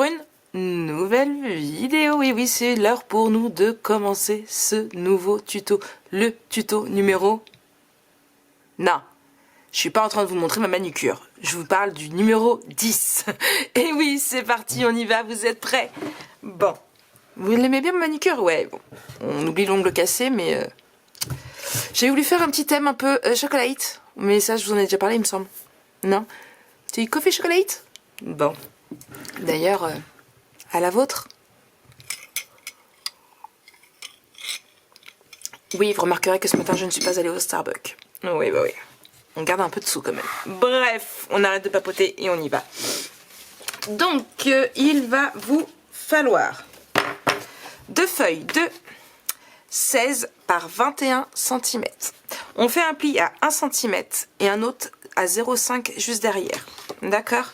pour une nouvelle vidéo. Et oui, c'est l'heure pour nous de commencer ce nouveau tuto. Le tuto numéro... Non, je suis pas en train de vous montrer ma manucure. Je vous parle du numéro 10. Et oui, c'est parti, on y va, vous êtes prêts? Bon, vous l'aimez bien ma manucure? Ouais, bon, on oublie l'ongle cassé, mais... J'ai voulu faire un petit thème un peu chocolate. Mais ça, je vous en ai déjà parlé, il me semble. Non? Tu coffee chocolate? Bon. D'ailleurs, à la vôtre? Oui, vous remarquerez que ce matin, je ne suis pas allée au Starbucks. Oui, bah oui. On garde un peu de sous quand même. Bref, on arrête de papoter et on y va. Donc, il va vous falloir 2 feuilles de 16 par 21 cm. On fait un pli à 1 cm et un autre à 0,5 juste derrière. D'accord?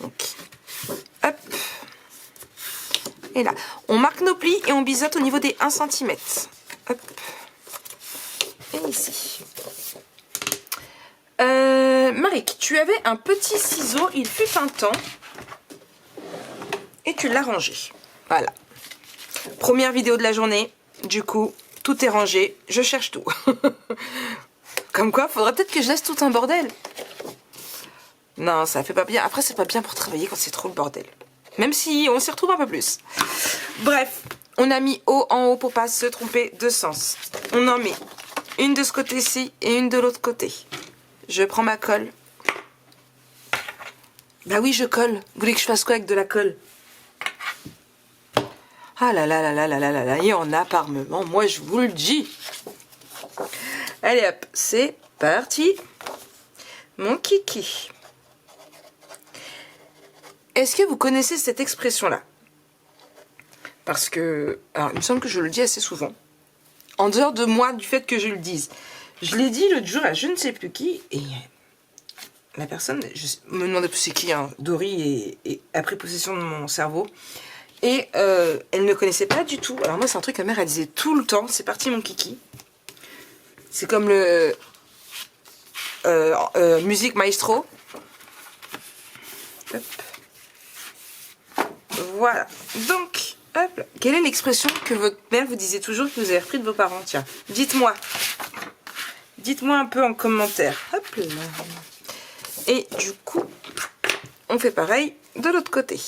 Donc, hop. Et là, on marque nos plis et on biseaute au niveau des 1 cm. Hop. Et ici. Marik, tu avais un petit ciseau, il fut un temps. Et tu l'as rangé. Voilà. Première vidéo de la journée. Du coup, tout est rangé. Je cherche tout. Comme quoi, faudrait peut-être que je laisse tout un bordel. Non, ça fait pas bien. Après, c'est pas bien pour travailler quand c'est trop le bordel. Même si on s'y retrouve un peu plus. Bref, on a mis haut en haut pour pas se tromper de sens. On en met une de ce côté-ci et une de l'autre côté. Je prends ma colle. Bah oui, je colle. Vous voulez que je fasse quoi avec de la colle? Ah là là là là là là là là, il y en a par moment, moi je vous le dis. Allez hop, c'est parti. Mon kiki. Est-ce que vous connaissez cette expression-là? Parce que, alors il me semble que je le dis assez souvent. En dehors de moi, du fait que je le dise. Je l'ai dit l'autre jour à je ne sais plus qui, et la personne, je me demandais plus c'est qui, hein, Dory a pris possession de mon cerveau. Et elle ne connaissait pas du tout. Alors moi, c'est un truc que ma mère, elle disait tout le temps. C'est parti, mon kiki. C'est comme le musique maestro. Hop. Voilà. Donc, hop. Quelle est l'expression que votre mère vous disait toujours que vous avez repris de vos parents? Tiens, dites-moi. Dites-moi un peu en commentaire. Hop là. Et du coup, on fait pareil de l'autre côté.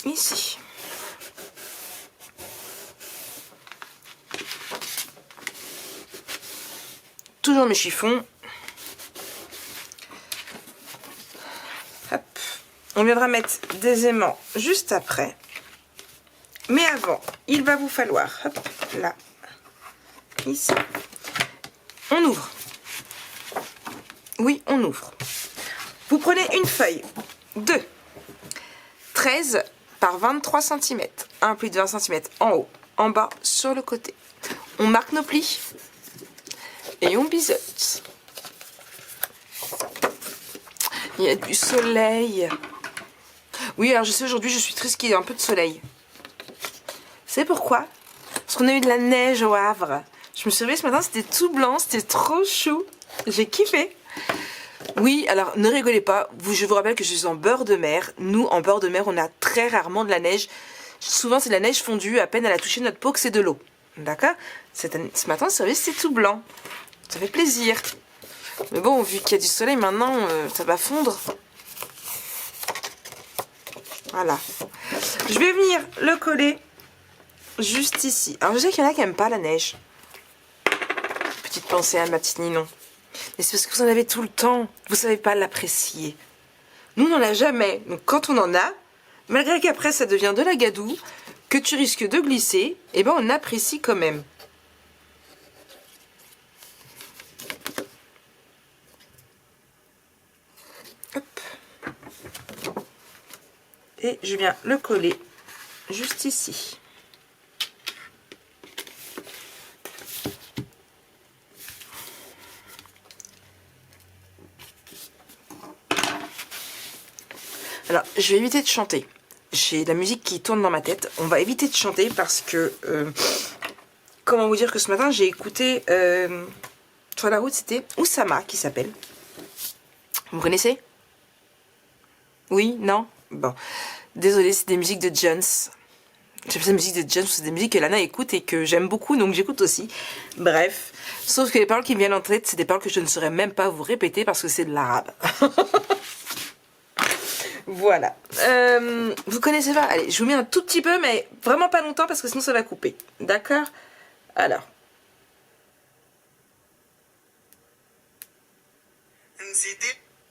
Ici. Toujours mes chiffons. Hop. On viendra mettre des aimants juste après. Mais avant, il va vous falloir, hop, là, ici. On ouvre. Oui, on ouvre. Vous prenez une feuille de 13 par 23 cm. Un pli de 20 cm en haut, en bas, sur le côté. On marque nos plis et on biseute. Il y a du soleil. Oui, alors je sais, aujourd'hui, je suis triste qu'il y ait un peu de soleil. C'est pourquoi? Parce qu'on a eu de la neige au Havre. Je me suis réveillée ce matin, c'était tout blanc, c'était trop chou. J'ai kiffé. Oui, alors ne rigolez pas, je vous rappelle que je suis en bord de mer. Nous, en bord de mer, on a très rarement de la neige. Souvent, c'est de la neige fondue, à peine elle a touché notre peau que c'est de l'eau. D'accord? Ce matin, c'est tout blanc. Ça fait plaisir. Mais bon, vu qu'il y a du soleil maintenant, ça va fondre. Voilà. Je vais venir le coller juste ici. Alors, je sais qu'il y en a qui n'aiment pas la neige. Petite pensée à ma petite Ninon. Mais c'est parce que vous en avez tout le temps. Vous savez pas l'apprécier. Nous, on n'en a jamais. Donc, quand on en a, malgré qu'après, ça devient de la gadoue, que tu risques de glisser, eh ben, on apprécie quand même. Hop. Et je viens le coller juste ici. Alors, je vais éviter de chanter. J'ai la musique qui tourne dans ma tête. On va éviter de chanter parce que comment vous dire que ce matin, j'ai écouté sur la route, c'était Oussama qui s'appelle. Vous connaissez? Oui? Non? Bon. Désolée, c'est des musiques de Jones. J'aime ça, musique de Jones, c'est des musiques que Lana écoute et que j'aime beaucoup, donc j'écoute aussi. Bref. Sauf que les paroles qui me viennent en tête, c'est des paroles que je ne saurais même pas vous répéter parce que c'est de l'arabe. Voilà. Vous connaissez pas? Allez, je vous mets un tout petit peu, mais vraiment pas longtemps parce que sinon ça va couper. D'accord? Alors.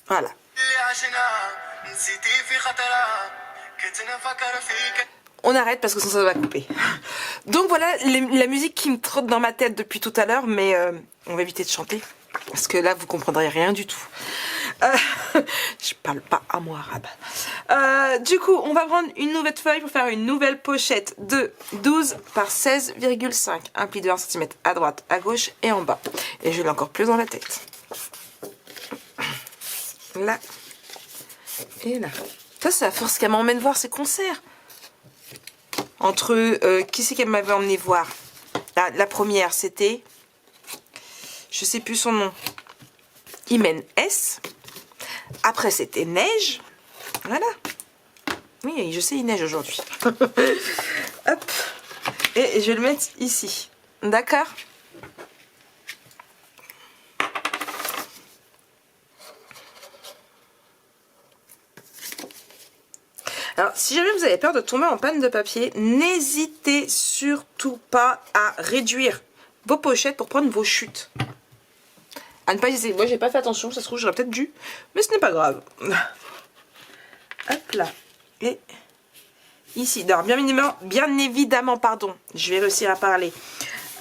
Voilà. On arrête parce que sinon ça va couper. Donc voilà la musique qui me trotte dans ma tête depuis tout à l'heure, mais on va éviter de chanter parce que là vous comprendrez rien du tout. Je parle pas à moi arabe. Du coup, on va prendre une nouvelle feuille pour faire une nouvelle pochette de 12 par 16,5. Un pli de 1 cm à droite, à gauche et en bas. Et je l'ai encore plus dans la tête. Là. Et là. Ça, c'est la force qu'elle m'emmène voir ses concerts. Entre qui c'est qu'elle m'avait emmené voir? La première, c'était... Je sais plus son nom. Imen S. Après, c'était Neige. Voilà. Oui, je sais, il neige aujourd'hui. Hop. Et je vais le mettre ici. D'accord? Alors, si jamais vous avez peur de tomber en panne de papier, n'hésitez surtout pas à réduire vos pochettes pour prendre vos chutes. À ne pas hésiter. Moi, j'ai pas fait attention, ça se trouve, j'aurais peut-être dû, mais ce n'est pas grave. Hop là. Et ici, alors, bien évidemment, pardon, je vais réussir à parler.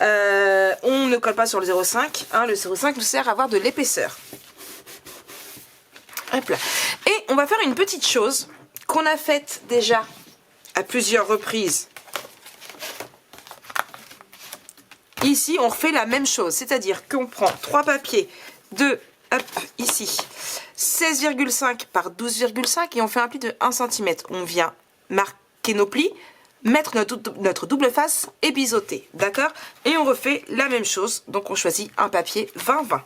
On ne colle pas sur le 0,5. Hein, le 0,5 nous sert à avoir de l'épaisseur. Hop là. Et on va faire une petite chose qu'on a faite déjà à plusieurs reprises. Ici, on refait la même chose, c'est-à-dire qu'on prend 3 papiers de, hop, ici, 16,5 par 12,5 et on fait un pli de 1 cm. On vient marquer nos plis, mettre notre double face et biseauter, d'accord? Et on refait la même chose, donc on choisit un papier 20-20.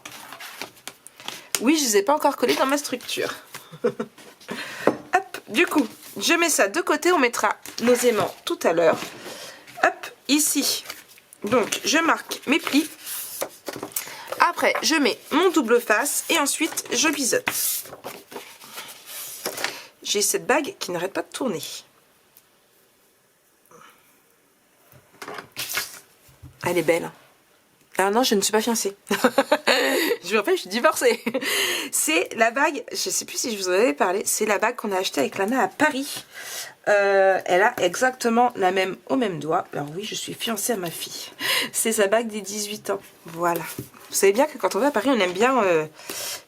Oui, je ne les ai pas encore collés dans ma structure. Hop, du coup, je mets ça de côté, on mettra nos aimants tout à l'heure. Hop, ici. Donc, je marque mes plis. Après, je mets mon double face et ensuite, je biseaute. J'ai cette bague qui n'arrête pas de tourner. Elle est belle. Ah non, je ne suis pas fiancée. Je vous rappelle, je suis divorcée. C'est la bague, je ne sais plus si je vous en avais parlé, c'est la bague qu'on a achetée avec Lana à Paris. Elle a exactement la même au même doigt. Alors oui, je suis fiancée à ma fille. C'est sa bague des 18 ans. Voilà. Vous savez bien que quand on va à Paris, on aime bien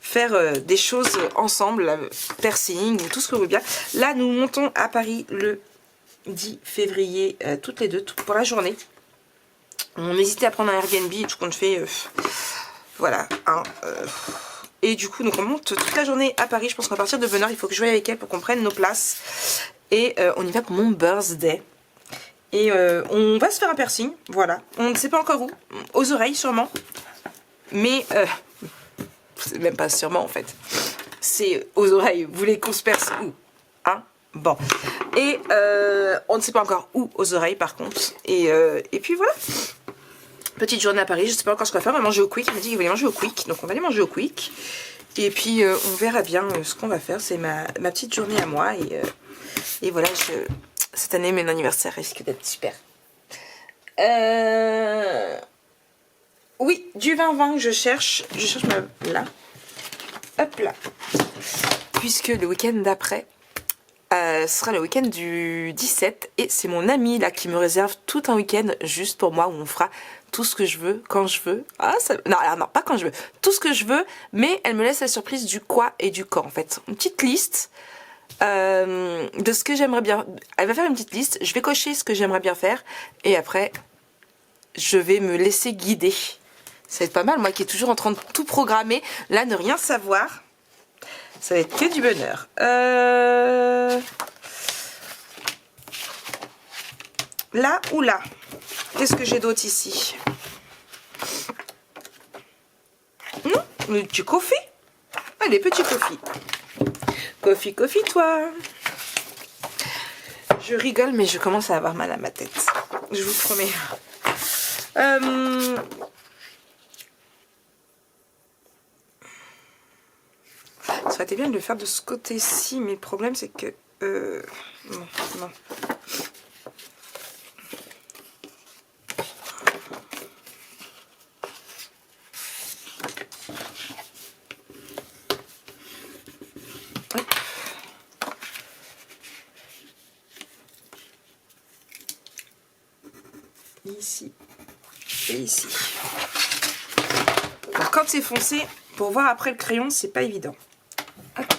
faire des choses ensemble, piercing ou tout ce que vous voulez bien. Là, nous montons à Paris le 10 février, toutes les deux, pour la journée. On hésitait à prendre un Airbnb et tout compte fait. Voilà. Hein, et du coup, donc on monte toute la journée à Paris. Je pense qu'à partir de bonne heure, il faut que je voie avec elle pour qu'on prenne nos places. Et on y va pour mon birthday. Et on va se faire un piercing. Voilà. On ne sait pas encore où. Aux oreilles, sûrement. Mais c'est même pas sûrement en fait. C'est aux oreilles. Vous voulez qu'on se perce où? Hein? Bon. Et on ne sait pas encore où aux oreilles par contre. Et puis voilà. Petite journée à Paris, je ne sais pas encore ce qu'on va faire. On va manger au Quick. Il m'a dit qu'il voulait manger au Quick. Donc on va aller manger au Quick. Et puis on verra bien ce qu'on va faire. C'est ma petite journée à moi. Et voilà, cette année, mon anniversaire risque d'être super. Oui, du 20-20 je cherche là. Hop là. Puisque le week-end d'après sera le week-end du 17. Et c'est mon amie là qui me réserve tout un week-end juste pour moi où on fera tout ce que je veux, quand je veux. Ah, ça... non, alors non, pas quand je veux. Tout ce que je veux, mais elle me laisse la surprise du quoi et du quand en fait. Une petite liste de ce que j'aimerais bien. Elle va faire une petite liste, je vais cocher ce que j'aimerais bien faire et après je vais me laisser guider. Ça va être pas mal, moi qui est toujours en train de tout programmer, là ne rien savoir, ça va être que du bonheur. Là ou là? Qu'est-ce que j'ai d'autre ici? Le petit coffee. Allez, petit coffee. Coffee, toi. Je rigole, mais je commence à avoir mal à ma tête. Je vous promets. Ça aurait été bien de le faire de ce côté-ci, mais le problème, c'est que... non. Ici et ici. Alors, quand c'est foncé, pour voir après le crayon, c'est pas évident. Hop.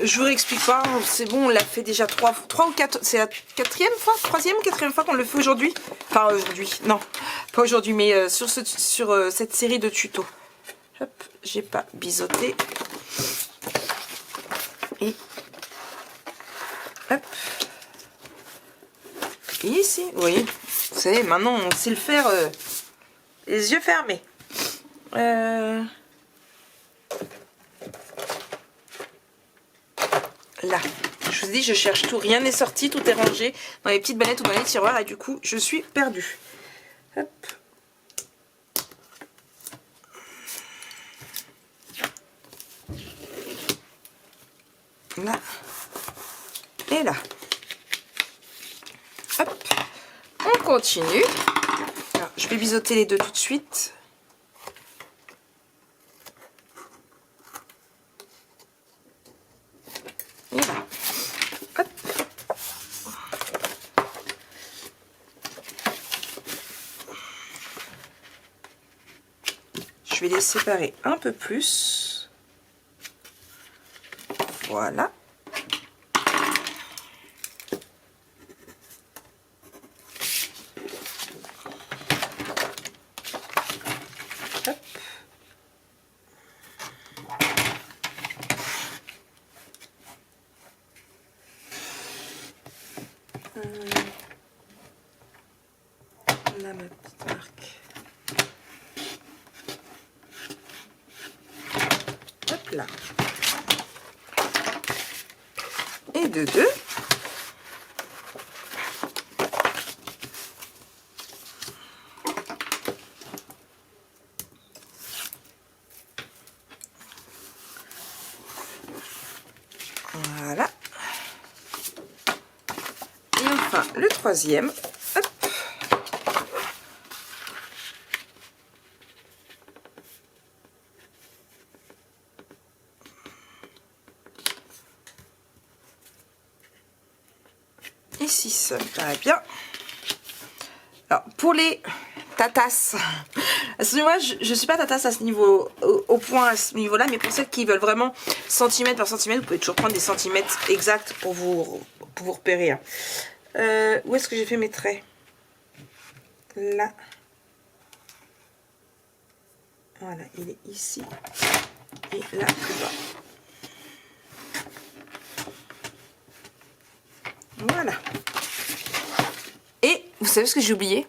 Je vous réexplique pas, c'est bon, on l'a fait déjà 3 ou 4, c'est la quatrième fois, troisième ou quatrième fois qu'on le fait aujourd'hui. Enfin aujourd'hui, non, pas aujourd'hui, mais sur cette série de tutos. Hop, j'ai pas biseauté. Et hop. Et ici, vous voyez, vous savez, maintenant on sait le faire les yeux fermés. Là, je vous dis, je cherche tout, rien n'est sorti, tout est rangé dans les petites bannettes ou dans les tiroirs et du coup, je suis perdue. Hop. Là. Et là. Hop. On continue. Alors, je vais biseauter les deux tout de suite. Et là. Hop. Je vais les séparer un peu plus. Voilà. Là, ma petite marque. Hop là. Et de deux. Voilà. Et enfin, le troisième. Hop. Ici, ça me paraît bien. Alors, pour les tatas, excusez-moi, je ne suis pas tatas à ce niveau, au point à ce niveau-là, mais pour celles qui veulent vraiment centimètre par centimètre, vous pouvez toujours prendre des centimètres exacts pour vous repérer. Hein. Où est-ce que j'ai fait mes traits? Là. Voilà, il est ici et là plus bas. Voilà. Et vous savez ce que j'ai oublié?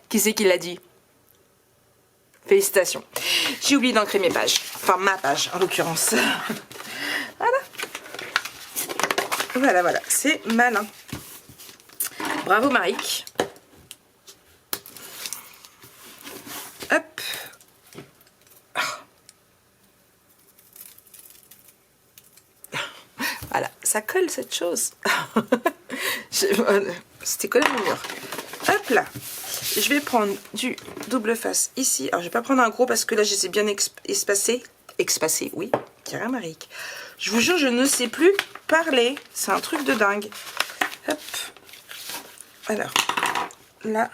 Qui c'est qui l'a dit? Félicitations. J'ai oublié d'ancrer mes pages. Enfin, ma page, en l'occurrence. Voilà. Voilà. C'est malin. Bravo, Maric. Hop. Voilà, ça colle cette chose. C'était collé à mon mur. Hop là. Je vais prendre du double face ici. Alors, je vais pas prendre un gros parce que là, je les ai bien espacés. Espacés, oui. Carrément, Maric. Je vous jure, je ne sais plus parler. C'est un truc de dingue. Hop. Alors, là,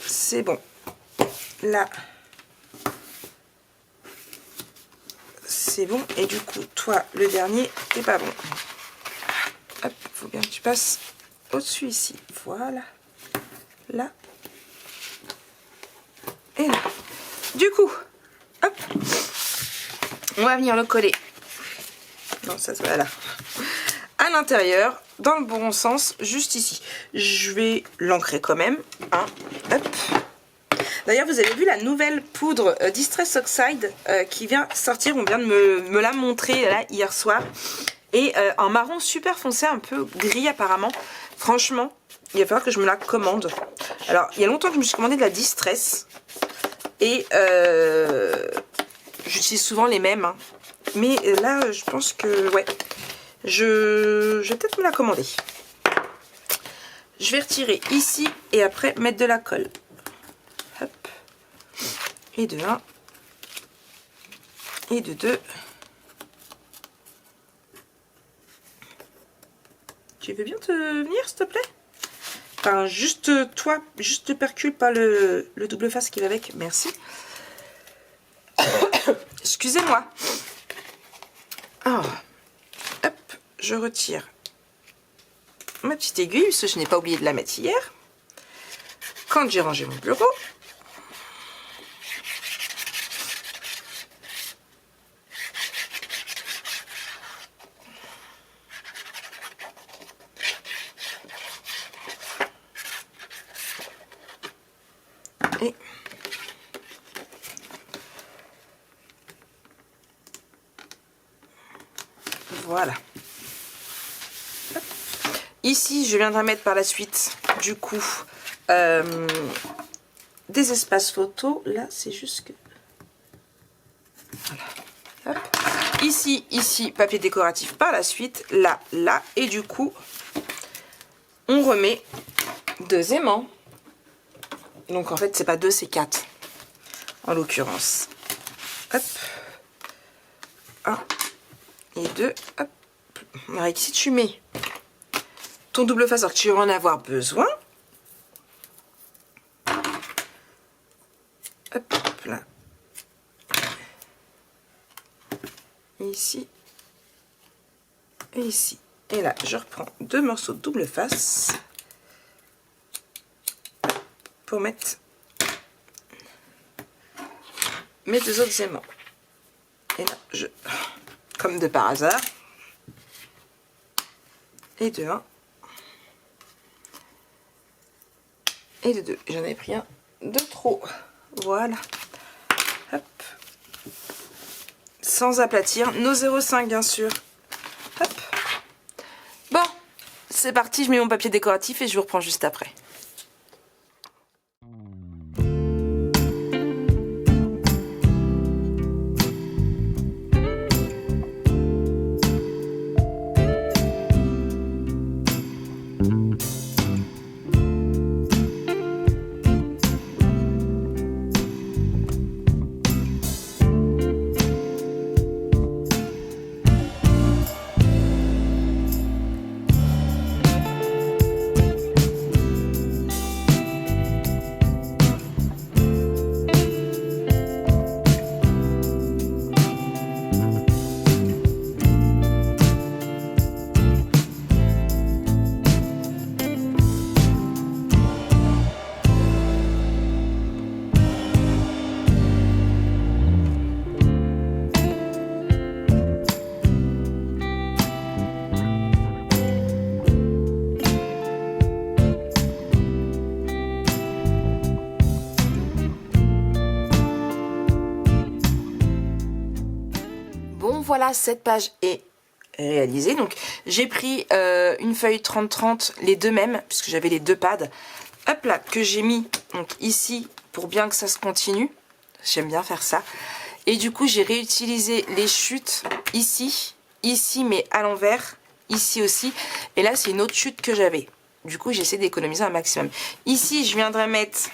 c'est bon. Là, c'est bon. Et du coup, toi, le dernier, t'es pas bon. Hop, faut bien que tu passes au-dessus ici. Voilà. Là. Et là. Du coup, hop, on va venir le coller Non, ça se voit là. À l'intérieur, dans le bon sens, juste ici. Je vais l'ancrer quand même. Hein. Hop. D'ailleurs, vous avez vu la nouvelle poudre Distress Oxide qui vient sortir. On vient de me la montrer là hier soir. Et un marron super foncé, un peu gris apparemment. Franchement, il va falloir que je me la commande. Alors, il y a longtemps que je me suis commandé de la Distress. Et j'utilise souvent les mêmes. Hein. Mais là, je pense que, ouais, je vais peut-être me la commander. Je vais retirer ici et après mettre de la colle. Hop. Et de 1. Et de 2. Tu veux bien te venir, s'il te plaît? Enfin, juste toi, juste te percule pas le double face qui va avec. Merci. Excusez-moi. Oh. Hop, je retire ma petite aiguille, parce que je n'ai pas oublié de la mettre hier. Quand j'ai rangé mon bureau. Et voilà. Hop. Ici, je viendrai mettre par la suite, du coup, des espaces photos. Là, c'est juste que... Voilà. Hop. Ici, papier décoratif par la suite. Là, là. Et du coup, on remet 2 aimants. Donc, en fait, c'est pas 2, c'est 4. En l'occurrence. Hop. 1 et 2. Hop. Alors, ici, tu mets ton double face, alors que tu vas en avoir besoin. Hop là. Ici. Et ici. Et là, je reprends 2 morceaux de double face. Pour mettre mes 2 autres aimants. Et là, je... Comme de par hasard. Et de 1. Et de 2. J'en ai pris un de trop. Voilà. Hop. Sans aplatir. Nos 0,5 bien sûr. Hop. Bon. C'est parti. Je mets mon papier décoratif et je vous reprends juste après. Voilà, cette page est réalisée. Donc j'ai pris une feuille 30-30, les deux mêmes, puisque j'avais les 2 pads. Hop là, que j'ai mis donc ici pour bien que ça se continue. J'aime bien faire ça. Et du coup, j'ai réutilisé les chutes ici, mais à l'envers, ici aussi. Et là, c'est une autre chute que j'avais. Du coup, j'essaie d'économiser un maximum. Ici, je viendrai mettre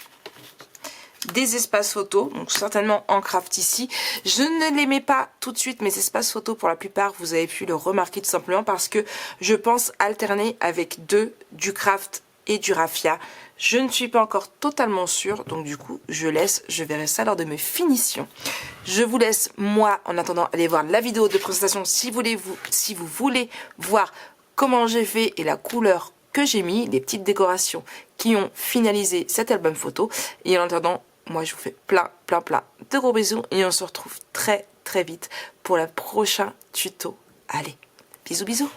des espaces photos, donc certainement en craft ici. Je ne les mets pas tout de suite, mes espaces photos, pour la plupart, vous avez pu le remarquer tout simplement parce que je pense alterner avec du craft et du raffia. Je ne suis pas encore totalement sûre, donc du coup, je verrai ça lors de mes finitions. Je vous laisse, moi, en attendant, aller voir la vidéo de présentation si vous voulez voir comment j'ai fait et la couleur que j'ai mis, les petites décorations qui ont finalisé cet album photo. Et en attendant, moi je vous fais plein de gros bisous et on se retrouve très vite pour le prochain tuto Allez, bisous bisous.